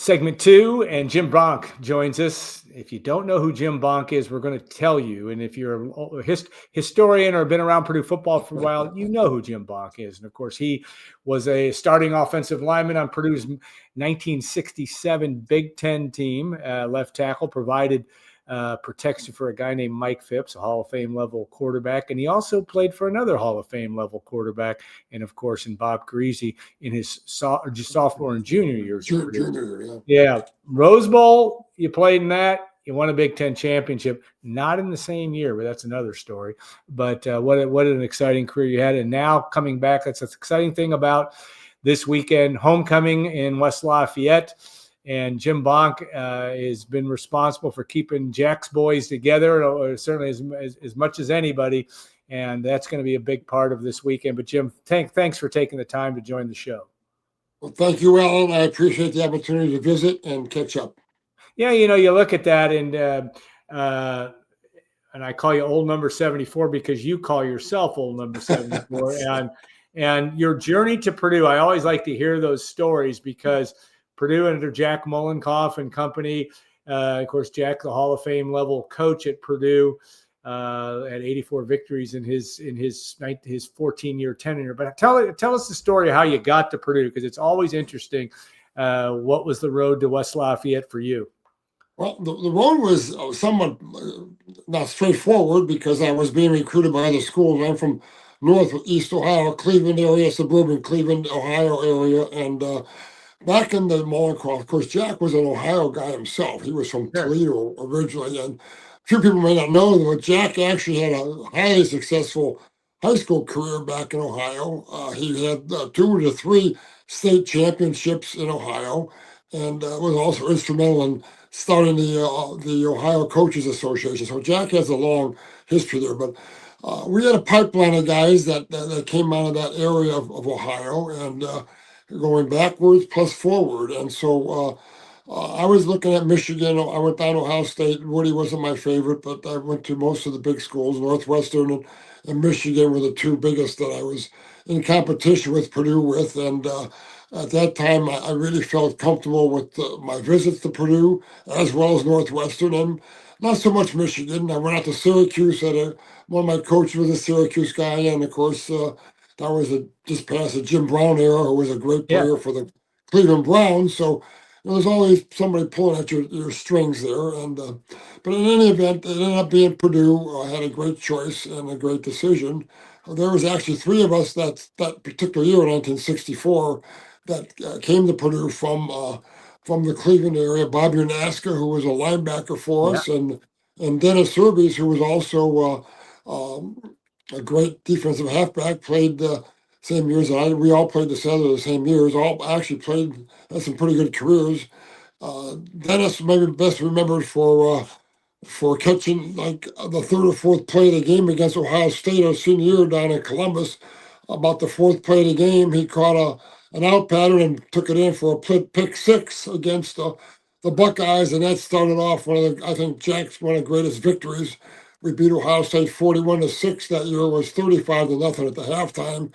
Segment two, and Jim Bonk joins us. If you don't know who Jim Bonk is, we're going to tell you. And if you're a historian or been around Purdue football for a while, you know who Jim Bonk is. And of course, he was a starting offensive lineman on Purdue's 1967 Big Ten team, left tackle, provided protection for a guy named Mike Phipps, a Hall of Fame level quarterback. And he also played for another Hall of Fame level quarterback. And of course, in Bob Griese in his sophomore and junior years. Yeah. Rose Bowl, you played in that. You won a Big Ten championship, not in the same year, but that's another story. But what an exciting career you had. And now coming back, that's the exciting thing about this weekend, homecoming in West Lafayette. And Jim Bonk has been responsible for keeping Jack's boys together, or certainly as much as anybody. And that's going to be a big part of this weekend. But Jim, thanks for taking the time to join the show. Well, thank you, Alan. I appreciate the opportunity to visit and catch up. Yeah, you look at that, and I call you old number 74 because you call yourself old number 74. and your journey to Purdue, I always like to hear those stories because Purdue under Jack Mullenkoff and company, of course, Jack, the Hall of Fame level coach at Purdue, had 84 victories in his 14-year tenure. But tell us the story of how you got to Purdue, because it's always interesting. What was the road to West Lafayette for you? Well, the road was somewhat not straightforward because I was being recruited by other schools. I'm from northeast Ohio, Cleveland area, suburban Cleveland, Ohio area, and back in the Mullenkoff, of course, Jack was an Ohio guy himself. He was from Toledo originally, and a few people may not know that Jack actually had a highly successful high school career back in Ohio. He had 2 to 3 state championships in Ohio, and was also instrumental in starting the Ohio Coaches Association. So Jack has a long history there, but we had a pipeline of guys that came out of that area of Ohio, and going backwards plus forward. And so I was looking at Michigan. I went down to Ohio State. Woody wasn't my favorite, but I went to most of the big schools. Northwestern and Michigan were the 2 biggest that I was in competition with Purdue with. And at that time, I really felt comfortable with my visits to Purdue as well as Northwestern, and not so much Michigan. I went out to Syracuse. One of my coaches was a Syracuse guy, and of course, that was just past the Jim Brown era, who was a great player for the Cleveland Browns. So there's always somebody pulling at your strings there. And but in any event, it ended up being Purdue. I had a great choice and a great decision. There was actually 3 of us that particular year in 1964 that came to Purdue from the Cleveland area. Bob Unaska, who was a linebacker for us, and Dennis Serbies, who was also a great defensive halfback, played the same years as I. We all played the same years. All actually had some pretty good careers. Dennis maybe best remembered for catching like the 3rd or 4th play of the game against Ohio State our senior year down in Columbus. About the 4th play of the game, he caught an out pattern and took it in for a pick 6 against the Buckeyes, and that started off I think Jack's one of the greatest victories. We beat Ohio State 41-6 that year. It was 35-0 at the halftime.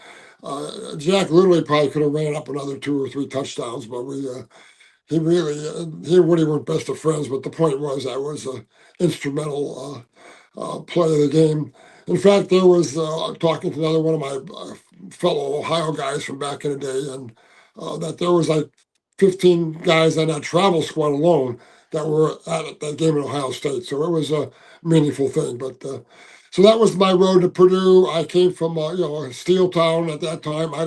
Jack literally probably could have ran up another 2 or 3 touchdowns, but he and Woody weren't best of friends. But the point was that was an instrumental play of the game. In fact, there was talking to another one of my fellow Ohio guys from back in the day, and that there was like 15 guys on that travel squad alone that were at that game in Ohio State. So it was a meaningful thing. But so that was my road to Purdue. I came from a steel town at that time. I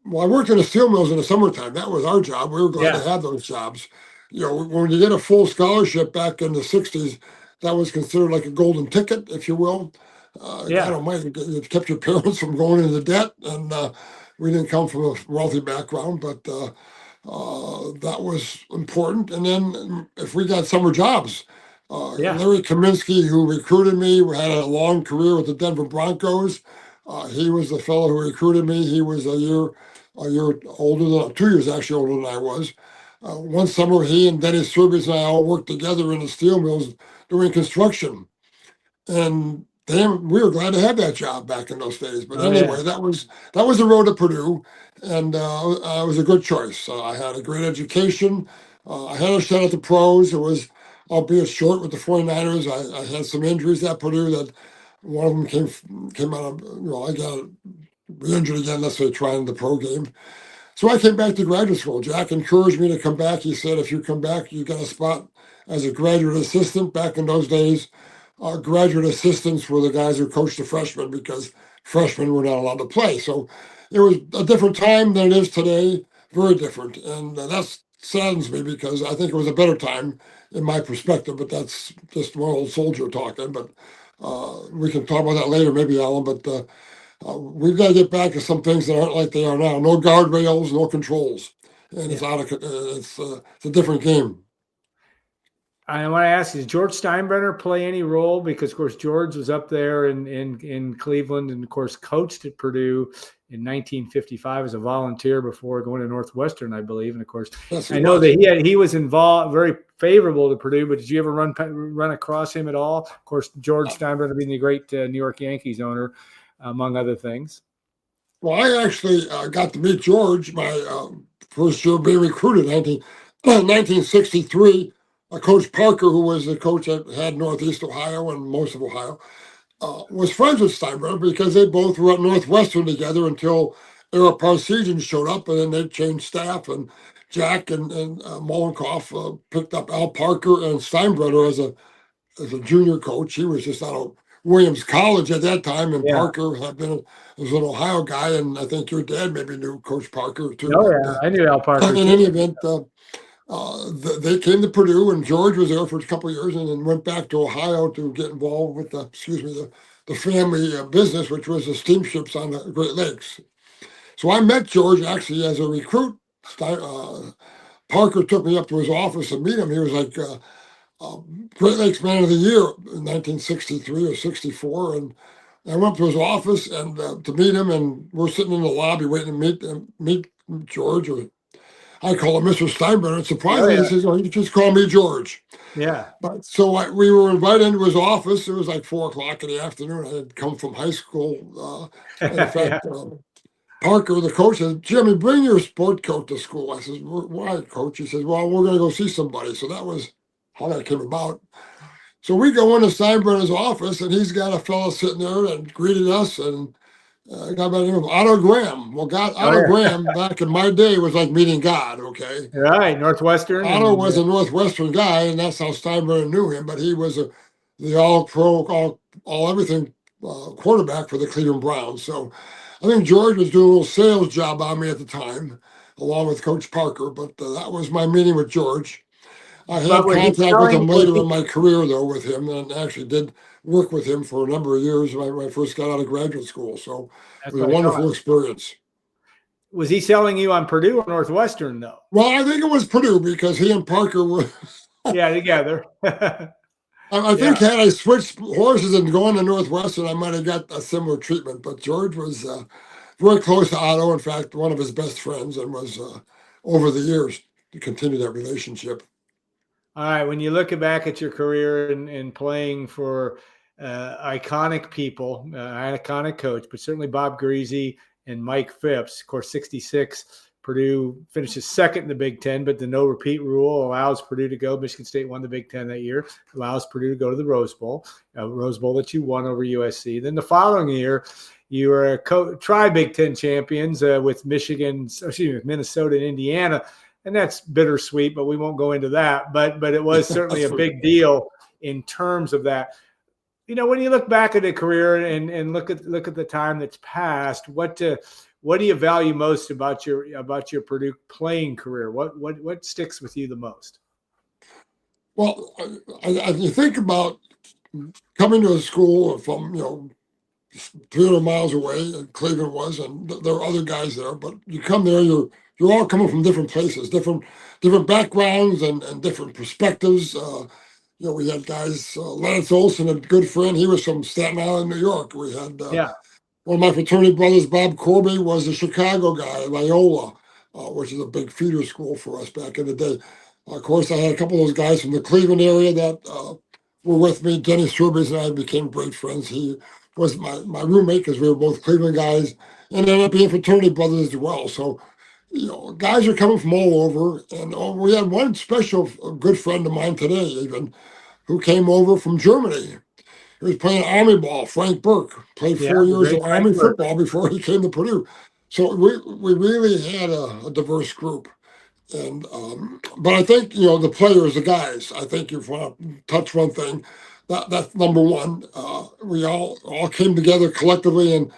worked in the steel mills in the summertime. That was our job. We were glad to have those jobs. When you get a full scholarship back in the 60s, that was considered like a golden ticket, if you will. I don't mind. It kept your parents from going into debt, and we didn't come from a wealthy background, but that was important. And then if we got summer jobs, Larry Kaminsky, who recruited me, had a long career with the Denver Broncos. He was the fellow who recruited me. He was a year older than 2 years actually older than I was. One summer, he and Dennis Serbius and I all worked together in the steel mills doing construction, and we were glad to have that job back in those days. But anyway, that was the road to Purdue, and it was a good choice. I had a great education. I had a shot at the pros. It was, albeit short, with the 49ers. I had some injuries at Purdue that one of them came out of, I got injured again, let's say, trying the pro game. So I came back to graduate school. Jack encouraged me to come back. He said, if you come back, you got a spot as a graduate assistant. Back in those days, graduate assistants were the guys who coached the freshmen because freshmen were not allowed to play. So it was a different time than it is today, very different. And that saddens me because I think it was a better time in my perspective, but that's just one old soldier talking. But we can talk about that later, maybe, Alan. But we've got to get back to some things that aren't like they are now. No guardrails, no controls, and it's it's a different game. I want to ask, does George Steinbrenner play any role? Because, of course, George was up there in Cleveland and, of course, coached at Purdue in 1955 as a volunteer before going to Northwestern, I believe. And, of course, I know that he was involved, very favorable to Purdue, but did you ever run across him at all? Of course, George Steinbrenner being the great New York Yankees owner, among other things. Well, I actually got to meet George my first year being recruited, 1963. Coach Parker, who was the coach that had Northeast Ohio and most of Ohio, was friends with Steinbrenner because they both were at Northwestern together until Ara Parseghian showed up, and then they changed staff, and Jack and Molenkoff picked up Al Parker and Steinbrenner as a junior coach. He was just out of Williams College at that time, and Parker had been was an Ohio guy, and I think your dad maybe knew Coach Parker too. Oh yeah, I knew Al Parker. In any event, they came to Purdue, and George was there for a couple of years, and then went back to Ohio to get involved with the family business, which was the steamships on the Great Lakes. So I met George actually as a recruit. Parker took me up to his office to meet him. He was like Great Lakes Man of the Year in 1963 or 64, and I went to his office and to meet him, and we're sitting in the lobby waiting to meet George, or I call him Mr. Steinbrenner. Surprisingly, he says, "Oh, you just call me George." Yeah. But so we were invited into his office. It was like 4:00 in the afternoon. I had come from high school. In fact, Parker, the coach, said, "Jimmy, bring your sport coat to school." I says, "Why, coach?" He says, "Well, we're going to go see somebody." So that was how that came about. So we go into Steinbrenner's office, and he's got a fellow sitting there and greeted us, and got by the name of Otto Graham. Well, Otto Graham back in my day was like meeting God. Okay, right, Northwestern. Otto was a Northwestern guy, and that's how Steinbrenner knew him. But he was the All-Pro, all everything quarterback for the Cleveland Browns. So I think George was doing a little sales job on me at the time, along with Coach Parker. But that was my meeting with George. I had contact with him later in my career, though, with him, and actually did work with him for a number of years when I first got out of graduate school. So it was a wonderful experience. Was he selling you on Purdue or Northwestern, though? Well, I think it was Purdue because he and Parker were together. I think had I switched horses and gone to Northwestern, I might have got a similar treatment. But George was very close to Otto. In fact, one of his best friends, and was over the years to continue that relationship. All right. When you look back at your career and playing for iconic people, iconic coach, but certainly Bob Griese and Mike Phipps, of course, 66, Purdue finishes second in the Big Ten, but the no repeat rule allows Purdue to go. Michigan State won the Big Ten that year, allows Purdue to go to the Rose Bowl, a Rose Bowl that you won over USC. Then the following year, you were tri-Big Ten champions with Minnesota and Indiana. And that's bittersweet, but we won't go into that. But it was certainly a big deal in terms of that. You know, when you look back at a career and look at the time that's passed, what do you value most about your Purdue playing career? What sticks with you the most? Well, you think about coming to a school from 300 miles away, Cleveland was, and there are other guys there, but you come there, you're all coming from different places, different backgrounds and different perspectives. We had guys, Lance Olson, a good friend. He was from Staten Island, New York. We had one of my fraternity brothers, Bob Corby, was a Chicago guy, Loyola, which is a big feeder school for us back in the day. Of course, I had a couple of those guys from the Cleveland area that were with me. Denny Strubis and I became great friends. He was my roommate because we were both Cleveland guys, and ended up being fraternity brothers as well. So guys are coming from all over. And we had one special good friend of mine today, even, who came over from Germany. He was playing Army ball. Frank Burke played Yeah, 4 years great of Frank Army Burke. football before he came to Purdue. So we really had a diverse group. And but I think the players, the guys. I think if you want to touch one thing, that's number one. We all came together collectively, and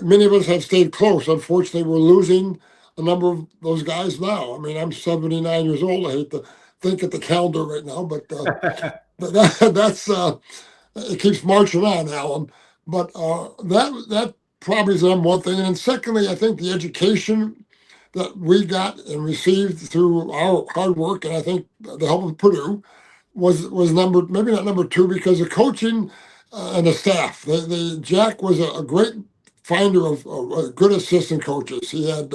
many of us have stayed close. Unfortunately, we're losing a number of those guys now. I mean, I'm 79 years old. I hate to think at the calendar right now, but that's it keeps marching on, Alan. But that probably is the number one thing. And then secondly, I think the education that we got and received through our hard work, and I think the help of Purdue, was maybe not number two, because the coaching and the staff. Jack was a great finder of good assistant coaches. He had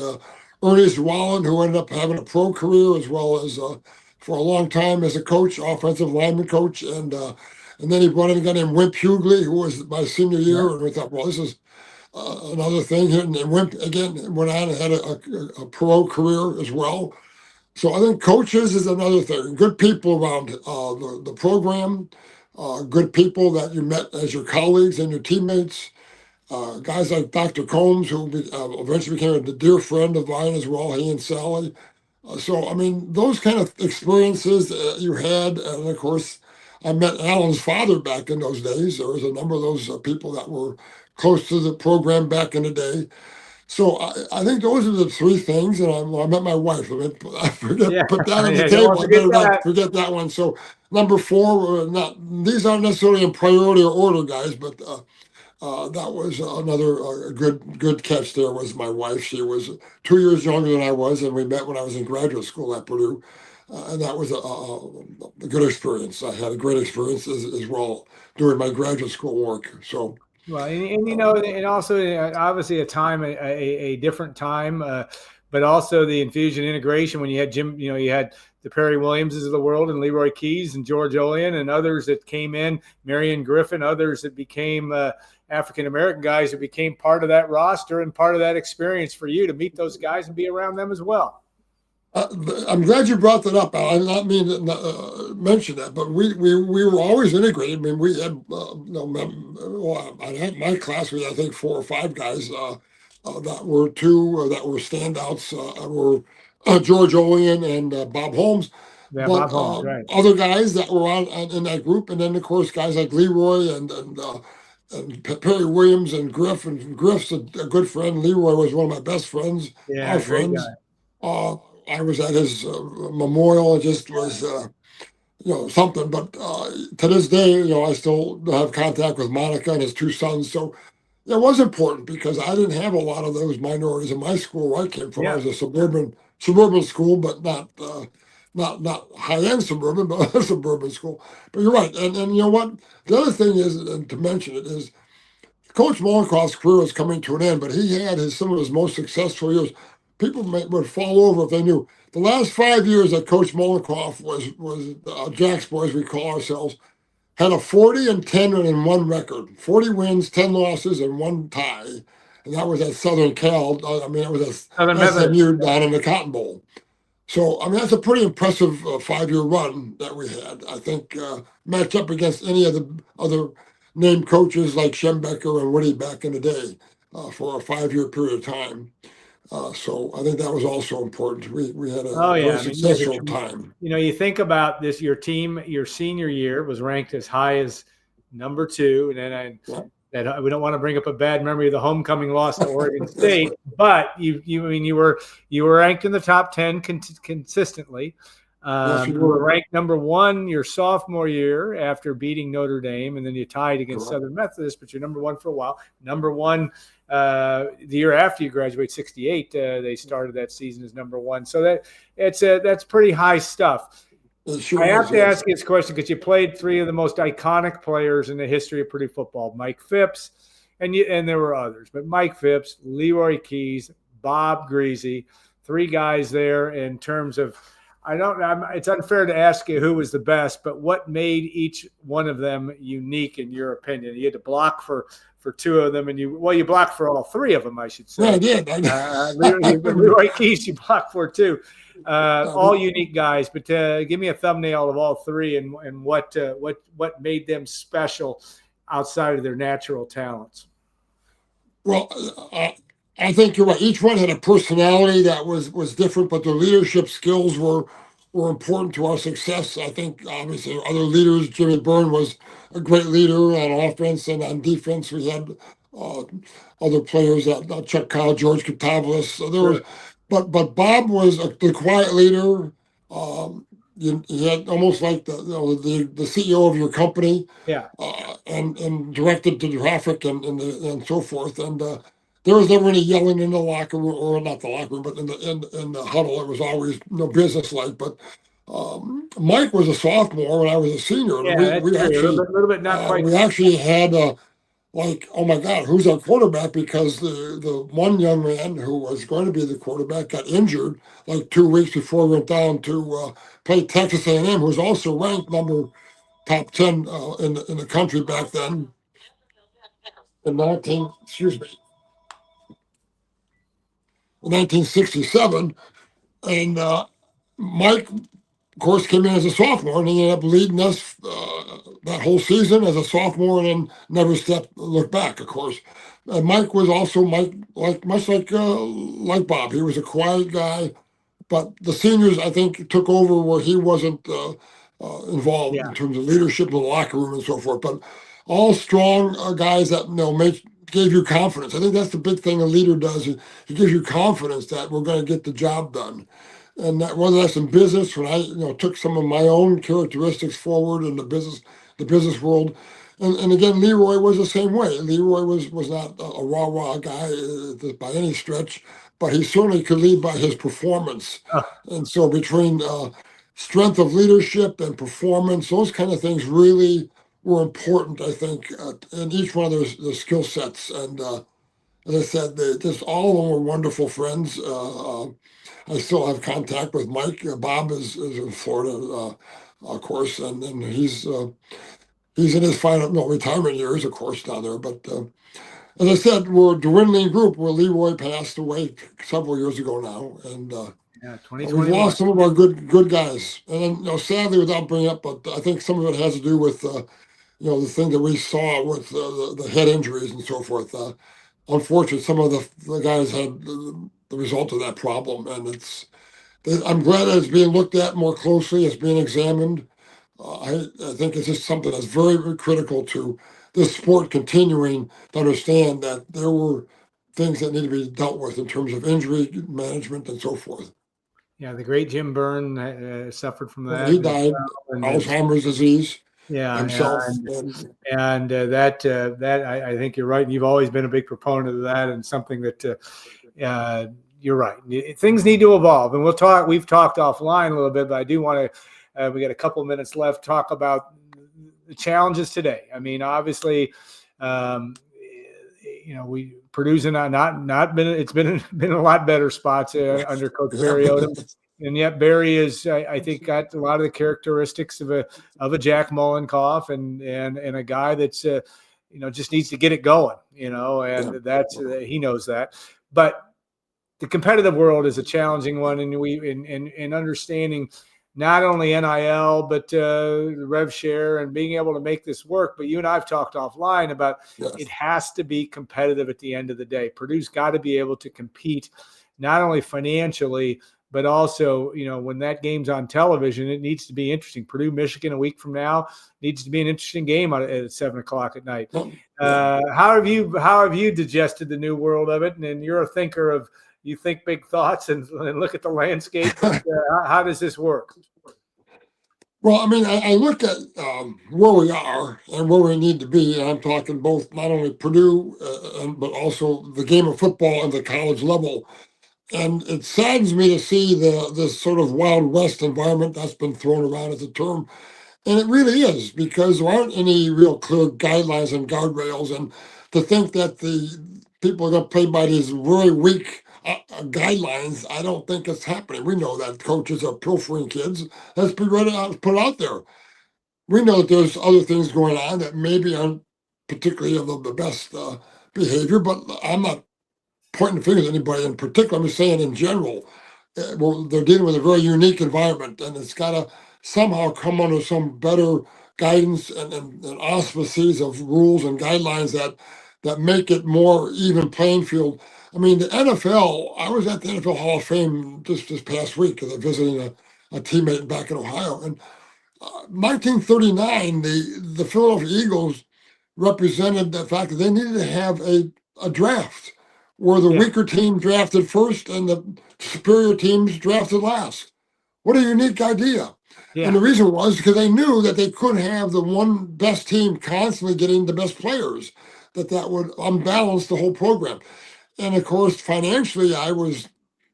Ernest Wallen, who ended up having a pro career as well as for a long time as a coach, offensive lineman coach, and then he brought in a guy named Wimp Hughley, who was my senior year, Yeah. and we thought, well, this is another thing here. And then Wimp again went on and had a pro career as well. So I think coaches is another thing. Good people around the program, good people that you met as your colleagues and your teammates. Guys like Dr. Combs, who eventually became a dear friend of mine as well, he and Sally. So, I mean, those kind of experiences you had. And of course, I met Alan's father back in those days. There was a number of those people that were close to the program back in the day. So I think those are the three things. And I met my wife. I Yeah. put that on the Yeah, don't table. I forget better not that. forget that one. So number four, these aren't necessarily in priority or order, guys, but that was another good catch. There was my wife. She was 2 years younger than I was, and we met when I was in graduate school at Purdue, and that was a good experience. I had a great experience as well during my graduate school work. So, Well, um, and also obviously a time, a different time, but also the infusion integration when you had Jim, you had the Perry Williamses of the world and Leroy Keys and George Olean and others that came in, Marion Griffin, others that became African American guys that became part of that roster and part of that experience for you to meet those guys and be around them as well. I'm glad you brought that up. I did not mean to mention that, but we were always integrated. I mean, we had I had my class. We had, I think, 4 or 5 guys that were that were standouts. Were George Olean and Bob Holmes, Yeah, but Bob Holmes, right? other guys that were on in that group, and then of course guys like Leroy and Perry Williams and Griff. And Griff's a good friend. Leroy was one of my best friends, our Yeah, great friends. guy. Uh, I was at his memorial. It just was, something. But to this day, I still have contact with Monica and his 2 sons. So it was important because I didn't have a lot of those minorities in my school where I came from. I Yeah, was a suburban school, but not high end suburban, but a suburban school. But you're right, and you know what? The other thing is, and to mention it is, Coach Mollenkopf's career was coming to an end, but he had some of his most successful years. People would fall over if they knew. The last 5 years that Coach Mollenkopf was Jack's boys, we call ourselves, had a 40-10-1 record, 40 wins, 10 losses, and 1 tie, and that was at Southern Cal. I mean, it was Southern at Methodist. SMU down in the Cotton Bowl. So, I mean, that's a pretty impressive 5-year run that we had. I think matched up against any of the other named coaches like Schembecker and Woody back in the day for a 5-year period of time. So I think that was also important. We had Oh a yeah, very I mean, you have successful time. you think about this. Your team, your senior year was ranked as high as number 2, and then Yeah. that we don't want to bring up a bad memory of the homecoming loss to Oregon That's State, but I mean, you were ranked in the top 10 consistently. yes, you You were were ranked number 1 your sophomore year after beating Notre Dame, and then you tied against correct. Southern Methodist, but you're number 1 for a while. Number 1 the year after you graduate, 68. They started that season as number 1, so that's pretty high stuff. It sure I have is, to yes. ask you this question because you played 3 of the most iconic players in the history of Purdue football: Mike Phipps, and there were others, but Mike Phipps, Leroy Keys, Bob Greasy, 3 guys there in terms of. I don't. It's unfair to ask you who was the best, but what made each one of them unique in your opinion? You had to block for two of them, and you blocked for all three of them, I should say. Yeah, I did. Leroy Keys, you blocked for two. All unique guys, but give me a thumbnail of all three and what made them special outside of their natural talents. Well, I think you're right. Each one had a personality that was different, but their leadership skills were important to our success. I think obviously other leaders, Jimmy Byrne was a great leader on offense, and on defense we had other players that Chuck Kyle, George Katavlis. So there was, but Bob was the quiet leader. He had almost like the CEO of your company, and directed the traffic and so forth. And there was never any yelling in the locker room, or not the locker room, but in the huddle. It was always business like. But Mike was a sophomore when I was a senior. Yeah, we actually a little bit not quite. We actually had like, oh my God, who's our quarterback? Because the one young man who was going to be the quarterback got injured like 2 weeks before we went down to play Texas A&M, who was also ranked top 10 in the country back then. In 1967, and Mike, of course, came in as a sophomore, and he ended up leading us that whole season as a sophomore, and then never looked back. Of course, Mike was also much like Bob. He was a quiet guy, but the seniors, I think, took over where he wasn't involved in terms of leadership in the locker room and so forth. But all strong guys that gave you confidence. I think that's the big thing a leader does. He gives you confidence that we're going to get the job done. And that, whether that's in business, when I took some of my own characteristics forward in the business world, and again, Leroy was the same way. Leroy was not a rah guy by any stretch, but he certainly could lead by his performance. And so between strength of leadership and performance, those kind of things really were important, I think, in each one of the skill sets. And as I said, just all of them were wonderful friends. I still have contact with Mike. Bob is in Florida, of course, and he's in his final retirement years, of course, down there. But as I said, we're a dwindling group where Leroy passed away several years ago now, and we've lost some of our good guys. And then, sadly, without bringing up, but I think some of it has to do with the thing that we saw with the head injuries and so forth. Unfortunately, some of the guys had the result of that problem, and I'm glad that it's being looked at more closely. It's being examined. I think it's just something that's very, very critical to this sport continuing to understand that there were things that need to be dealt with in terms of injury management and so forth. Yeah, the great Jim Byrne suffered from that. He died, Alzheimer's disease. Yeah, himself. And that I think you're right. You've always been a big proponent of that, and something that you're right. Things need to evolve, and we've talked offline a little bit, but I do want to. We got a couple of minutes left. Talk about the challenges today. I mean, obviously, Purdue's not been. It's been in a lot better spots under Coach Barry Odom. And yet Barry is, I think, got a lot of the characteristics of a Jack Mollenkopf and a guy that's, just needs to get it going, and that's he knows that. But the competitive world is a challenging one, and in understanding not only NIL but rev share and being able to make this work. But you and I've talked offline about it has to be competitive at the end of the day. Purdue's got to be able to compete not only financially, but also, when that game's on television, it needs to be interesting. Purdue, Michigan, a week from now needs to be an interesting game at 7:00 at night. How have you digested the new world of it? And you're a thinker you think big thoughts and look at the landscape. How does this work? Well, I mean, I look at where we are and where we need to be, and I'm talking both not only Purdue, but also the game of football and the college level. And it saddens me to see this sort of Wild West environment that's been thrown around as a term. And it really is, because there aren't any real clear guidelines and guardrails. And to think that the people are going to play by these very weak guidelines, I don't think it's happening. We know that coaches are pilfering kids. Let's be ready to put it out there. We know that there's other things going on that maybe aren't particularly of the best behavior, but I'm not pointing fingers at anybody in particular. I'm just saying in general, well, they're dealing with a very unique environment, and it's got to somehow come under some better guidance and auspices of rules and guidelines that make it more even playing field. I mean, the NFL. I was at the NFL Hall of Fame just this past week because I'm visiting a teammate back in Ohio, and 1939, the Philadelphia Eagles represented the fact that they needed to have a draft where the Yeah. weaker team drafted first and the superior teams drafted last. What a unique idea. And the Yeah. reason was because they knew that they couldn't have the one best team constantly getting the best players, that would unbalance the whole program. And of course, financially, I was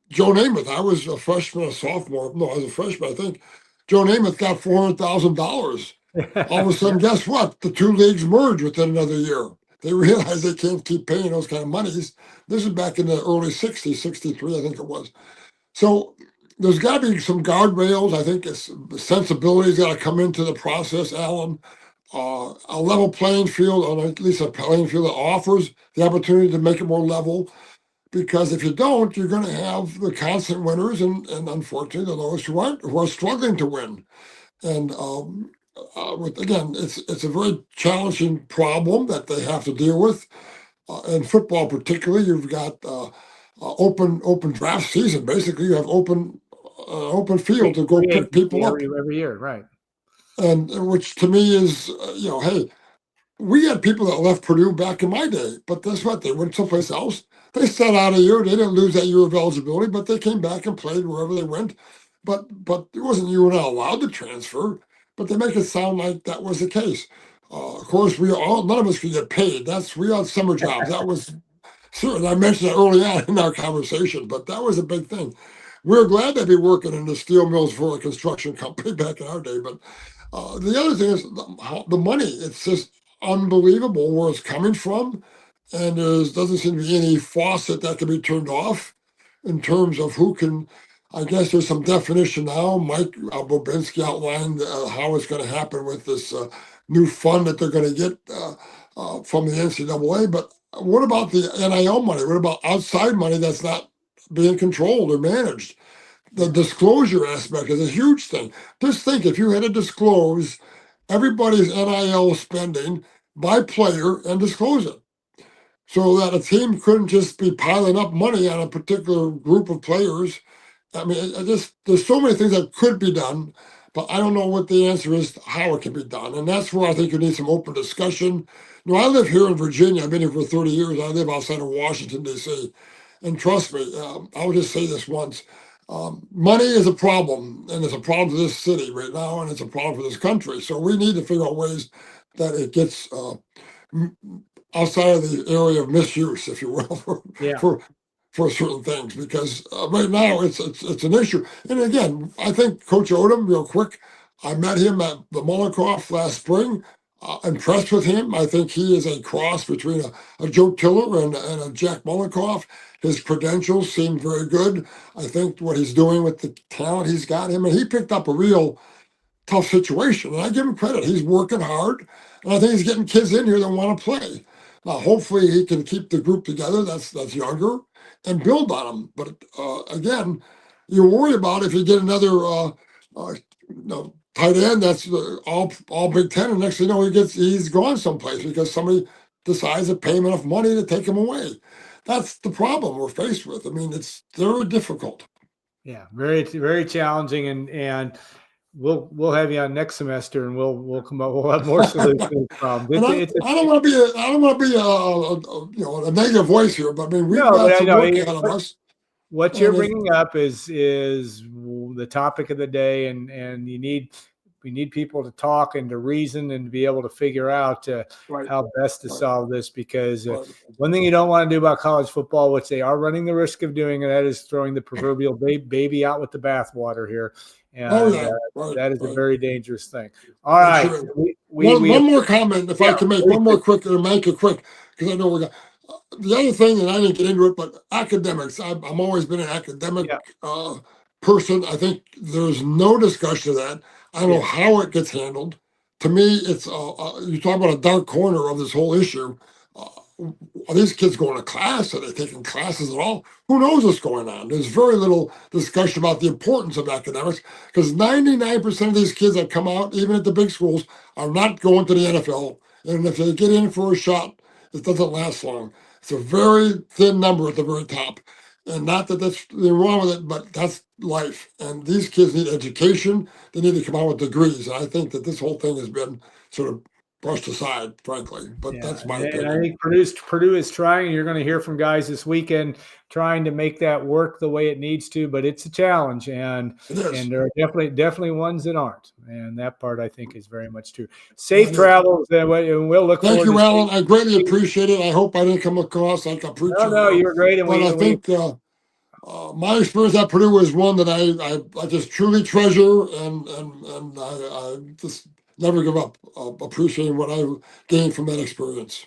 Joe Namath. I was a freshman, a sophomore. No, I was a freshman, I think. Joe Namath got $400,000. All of a sudden, guess what? The two leagues merge within another year. They realize they can't keep paying those kind of monies. This is back in the early 60s, 63, I think it was. So there's got to be some guardrails. I think it's sensibility's got to come into the process, Alan. A level playing field, or at least a playing field that offers the opportunity to make it more level. Because if you don't, you're going to have the constant winners and unfortunately those who are struggling to win. And again, it's a very challenging problem that they have to deal with. In football, particularly, you've got open draft season. Basically, you have open field to go Free pick agency people up, every year, right? and which to me is hey, we had people that left Purdue back in my day, but guess what? They went someplace else. They sat out a year. They didn't lose that year of eligibility, but they came back and played wherever they went. But it wasn't you were not allowed to transfer. But they make it sound like that was the case. Of course, none of us could get paid. We had summer jobs. That was certain. I mentioned that early on in our conversation, but that was a big thing. We were glad to be working in the steel mills for a construction company back in our day. But the other thing is the money. It's just unbelievable where it's coming from, and there doesn't seem to be any faucet that can be turned off in terms of who can. I guess there's some definition now. Mike Bobinski outlined how it's going to happen with this new fund that they're going to get from the NCAA. But what about the NIL money? What about outside money that's not being controlled or managed? The disclosure aspect is a huge thing. Just think if you had to disclose everybody's NIL spending by player and disclose it so that a team couldn't just be piling up money on a particular group of players. I mean, there's so many things that could be done, but I don't know what the answer is, how it can be done. And that's where I think you need some open discussion. I live here in Virginia. I've been here for 30 years. I live outside of Washington, D.C. And trust me, I'll just say this once. Money is a problem, and it's a problem for this city right now, and it's a problem for this country. So we need to figure out ways that it gets outside of the area of misuse, if you will, Yeah. for certain things. Because right now it's an issue. And again, I think Coach Odom, real quick, I met him at the Molotov last spring. Impressed with him. I think he is a cross between a Joe Tiller and a Jack Molotov. His credentials seem very good. I think what he's doing with the talent he's got him, and he picked up a real tough situation. And I give him credit. He's working hard, and I think he's getting kids in here that want to play. Now, hopefully, he can keep the group together. That's younger, and build on them. But again, you worry about if you get another tight end that's all Big Ten, and next thing you know, he's gone someplace because somebody decides to pay him enough money to take him away. That's the problem we're faced with. I mean, it's very difficult. Yeah, very challenging, and we'll have you on next semester, and we'll come up. We'll have more solutions. I don't want to be a negative voice here, but I mean we've got some work ahead of us. What you're bringing up is the topic of the day, and we need people to talk and to reason and to be able to figure out how best to solve this. Because one thing you don't want to do about college football, which they are running the risk of doing, and that is throwing the proverbial baby out with the bathwater here. And that is a very dangerous thing. All right. One more comment, if I can make one more quick, or make it quick, because I know we got. The other thing, and I didn't get into it, but academics. I'm always been an academic Yeah. person. I think there's no discussion of that. I don't know Yeah. how it gets handled. To me, it's you talk about a dark corner of this whole issue. Uh, are these kids going to class? Are they taking classes at all? Who knows what's going on? There's very little discussion about the importance of academics because 99% of these kids that come out, even at the big schools, are not going to the NFL. And if they get in for a shot, it doesn't last long. It's a very thin number at the very top. And not that that's anything wrong with it, but that's life. And these kids need education. They need to come out with degrees. And I think that this whole thing has been sort of brushed aside, frankly. But Yeah, that's my and I opinion. think Purdue is trying. You're going to hear from guys this weekend trying to make that work the way it needs to, but it's a challenge, and It is. there are definitely ones that aren't, and that part I think is very much true. Yeah, Safe it is. travels, and we'll look Thank forward you, to Alan. I greatly seeing. appreciate it. I hope I didn't come across like a preacher. No, you were great, and But I we think my experience at Purdue was one that I just truly treasure, and I just never give up appreciating what I gained from that experience.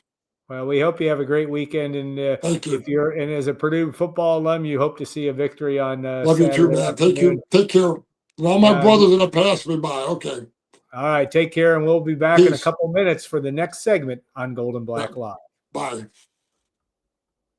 well, we hope you have a great weekend, and Thank you. if you're and as a Purdue football alum, you hope to see a victory on Love you too, Saturday man. afternoon. Take care. And all my And brothers that have passed me by. Okay. all right, take care, and we'll be back in a Peace. couple minutes for the next segment on Golden Black Live. Bye.